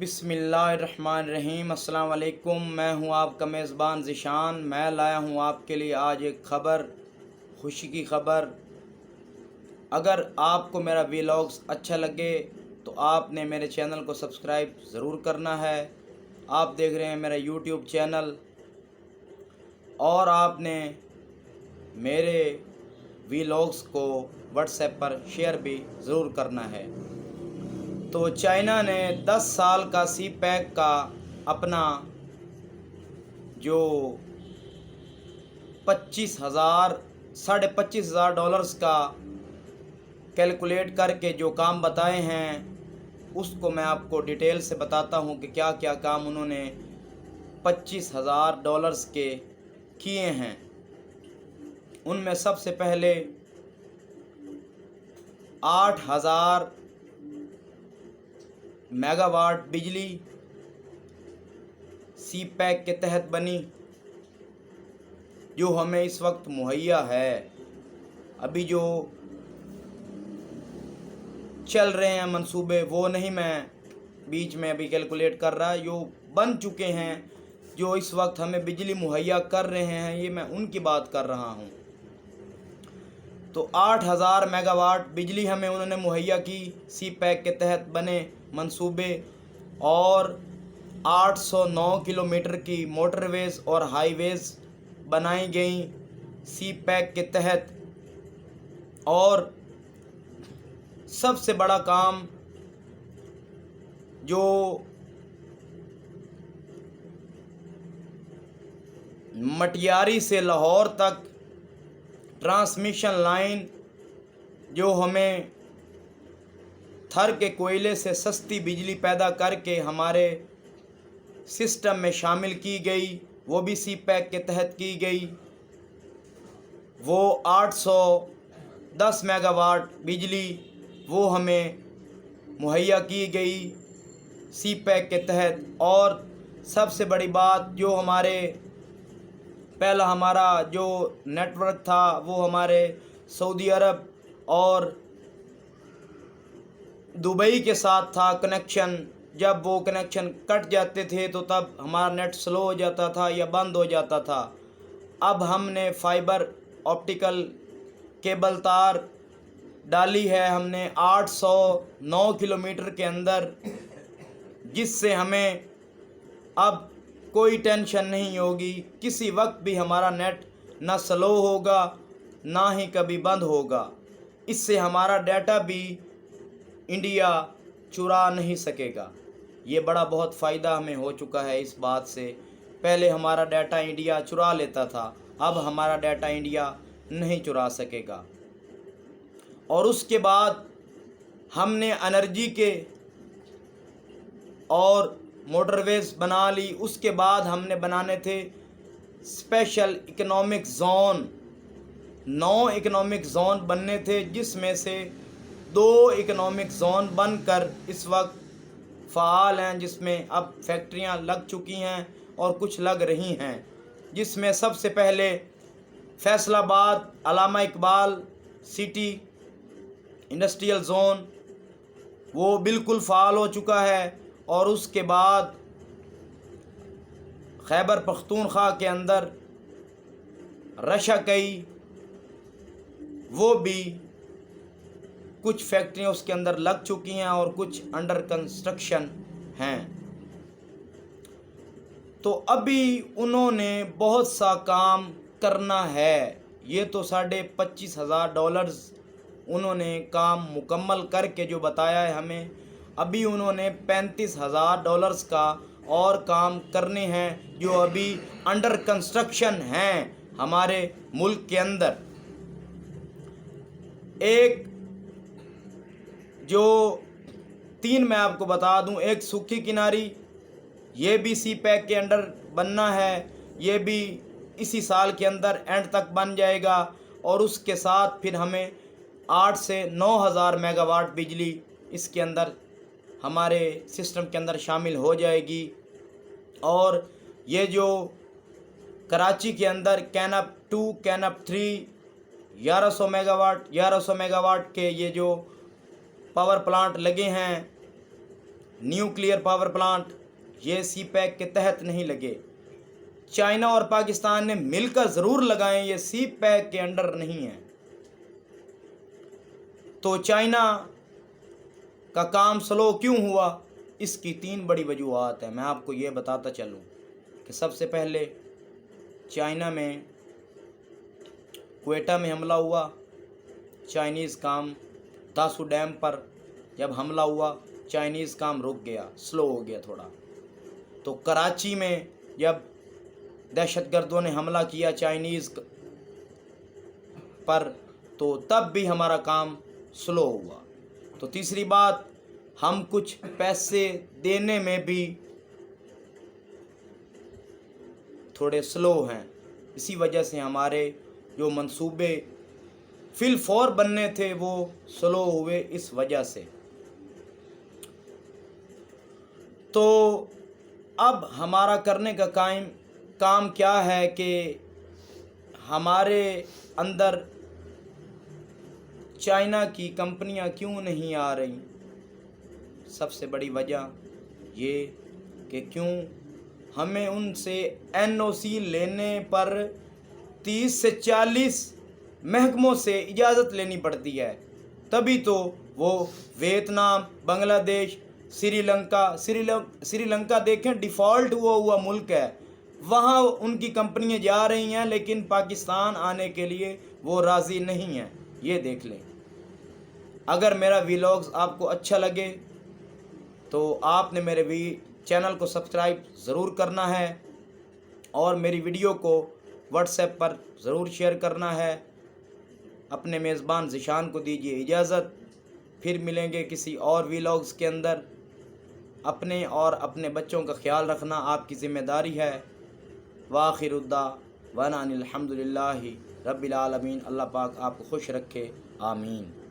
बिस्मिल्लाहिर्रहमानिर्रहीम। अस्सलाम वालेकुम। मैं हूं आपका मेज़बान ज़िशान। मैं लाया हूं आपके लिए आज एक ख़बर, खुशी की ख़बर। अगर आपको मेरा वीलॉग्स अच्छा लगे तो आपने मेरे चैनल को सब्सक्राइब ज़रूर करना है। आप देख रहे हैं मेरा यूट्यूब चैनल और आपने मेरे वीलॉग्स को व्हाट्सएप पर शेयर भी ज़रूर करना है। तो चाइना ने 10 साल का सी पैक का अपना जो 25,000 $25,000 का कैलकुलेट करके जो काम बताए हैं उसको मैं आपको डिटेल से बताता हूँ कि क्या क्या काम उन्होंने $25,000 के किए हैं। उनमें सबसे पहले 8,000 मेगावाट बिजली सी पैक के तहत बनी, जो हमें इस वक्त मुहैया है। अभी जो चल रहे हैं मंसूबे वो नहीं मैं बीच में अभी कैलकुलेट कर रहा, जो बन चुके हैं, जो इस वक्त हमें बिजली मुहैया कर रहे हैं, ये मैं उनकी बात कर रहा हूँ। तो 8,000 मेगावाट बिजली हमें उन्होंने मुहैया की सी पैक के तहत बने मंसूबे, और 809 किलोमीटर की मोटरवेज़ और हाईवेज़ बनाई गई सी पैक के तहत। और सबसे बड़ा काम जो मटियारी से लाहौर तक ट्रांसमिशन लाइन, जो हमें थर के कोयले से सस्ती बिजली पैदा करके हमारे सिस्टम में शामिल की गई, वो भी सी पैक के तहत की गई। वो 810 मेगावाट बिजली वो हमें मुहैया की गई सी पैक के तहत। और सबसे बड़ी बात, जो पहला हमारा जो नेटवर्क था वो हमारे सऊदी अरब और दुबई के साथ था कनेक्शन। जब वो कनेक्शन कट जाते थे तो तब हमारा नेट स्लो हो जाता था या बंद हो जाता था। अब हमने फाइबर ऑप्टिकल केबल तार डाली है हमने 809 किलोमीटर के अंदर, जिससे हमें अब कोई टेंशन नहीं होगी। किसी वक्त भी हमारा नेट ना स्लो होगा ना ही कभी बंद होगा। इससे हमारा डाटा भी इंडिया चुरा नहीं सकेगा। ये बड़ा बहुत फ़ायदा हमें हो चुका है इस बात से। पहले हमारा डाटा इंडिया चुरा लेता था, अब हमारा डाटा इंडिया नहीं चुरा सकेगा। और उसके बाद हमने एनर्जी के और मोटरवेज़ बना ली। उसके बाद हमने बनाने थे special economic zone. 9 economic zone बनने थे, जिसमें से 2 इकोनॉमिक ज़ोन बनकर इस वक्त फ़ाल हैं, जिसमें अब फैक्ट्रियां लग चुकी हैं और कुछ लग रही हैं। जिसमें सबसे पहले फैसलाबाद अल्लामा इकबाल सिटी इंडस्ट्रियल ज़ोन वो बिल्कुल फ़ाल हो चुका है। और उसके बाद खैबर पख्तूनख्वा के अंदर रशाकई, वो भी कुछ फैक्ट्रियाँ उसके अंदर लग चुकी हैं और कुछ अंडर कंस्ट्रक्शन हैं। तो अभी उन्होंने बहुत सा काम करना है। ये तो $25,000 उन्होंने काम मुकम्मल करके जो बताया है हमें, अभी उन्होंने $35,000 का और काम करने हैं, जो अभी अंडर कंस्ट्रक्शन हैं हमारे मुल्क के अंदर। एक जो 3 मैं आपको बता दूं, एक सूखी किनारी, ये भी सी पैक के अंडर बनना है, ये भी इसी साल के अंदर एंड तक बन जाएगा। और उसके साथ फिर हमें 8 से 9,000 मेगावाट बिजली इसके अंदर हमारे सिस्टम के अंदर शामिल हो जाएगी। और ये जो कराची के अंदर कैनप 2 कैनप 3 1100 मेगावाट के ये जो पावर प्लांट लगे हैं, न्यूक्लियर पावर प्लांट ये सी पैक के तहत नहीं लगे। चाइना और पाकिस्तान ने मिलकर ज़रूर लगाए, ये सी पैक के अंडर नहीं है। तो चाइना का काम स्लो क्यों हुआ, इसकी 3 बड़ी वजूहत है। मैं आपको ये बताता चलूँ कि सबसे पहले चाइना में क्वेटा में हमला हुआ, चाइनीज़ काम दासू डैम पर जब हमला हुआ, चाइनीज़ काम रुक गया, स्लो हो गया थोड़ा। तो कराची में जब दहशतगर्दों ने हमला किया चाइनीज़ पर, तो तब भी हमारा काम स्लो हुआ। तो तीसरी बात, हम कुछ पैसे देने में भी थोड़े स्लो हैं। इसी वजह से हमारे जो मंसूबे फिल फौर बनने थे वो स्लो हुए इस वजह से। तो अब हमारा करने का काम क्या है कि हमारे अंदर चाइना की कंपनियां क्यों नहीं आ रही। सबसे बड़ी वजह ये कि क्यों हमें उनसे NOC लेने पर 30 से 40 महकमों से इजाज़त लेनी पड़ती है, तभी तो वो वियतनाम, बांग्लादेश, श्रीलंका देखें, डिफ़ॉल्ट हुआ मुल्क है, वहाँ उनकी कंपनियां जा रही हैं, लेकिन पाकिस्तान आने के लिए वो राज़ी नहीं हैं। ये देख लें। अगर मेरा व्लॉग्स आपको अच्छा लगे तो आपने मेरे चैनल को सब्सक्राइब ज़रूर करना है और मेरी वीडियो को व्हाट्सएप पर ज़रूर शेयर करना है। अपने मेज़बान ज़िशान को दीजिए इजाज़त, फिर मिलेंगे किसी और व्लॉग्स के अंदर। अपने और अपने बच्चों का ख्याल रखना आपकी ज़िम्मेदारी है। वाखिरुद्दा वना अनिल हम्दुलिल्लाहि रब्बिल आलमीन। अल्लाह पाक आपको खुश रखे, आमीन।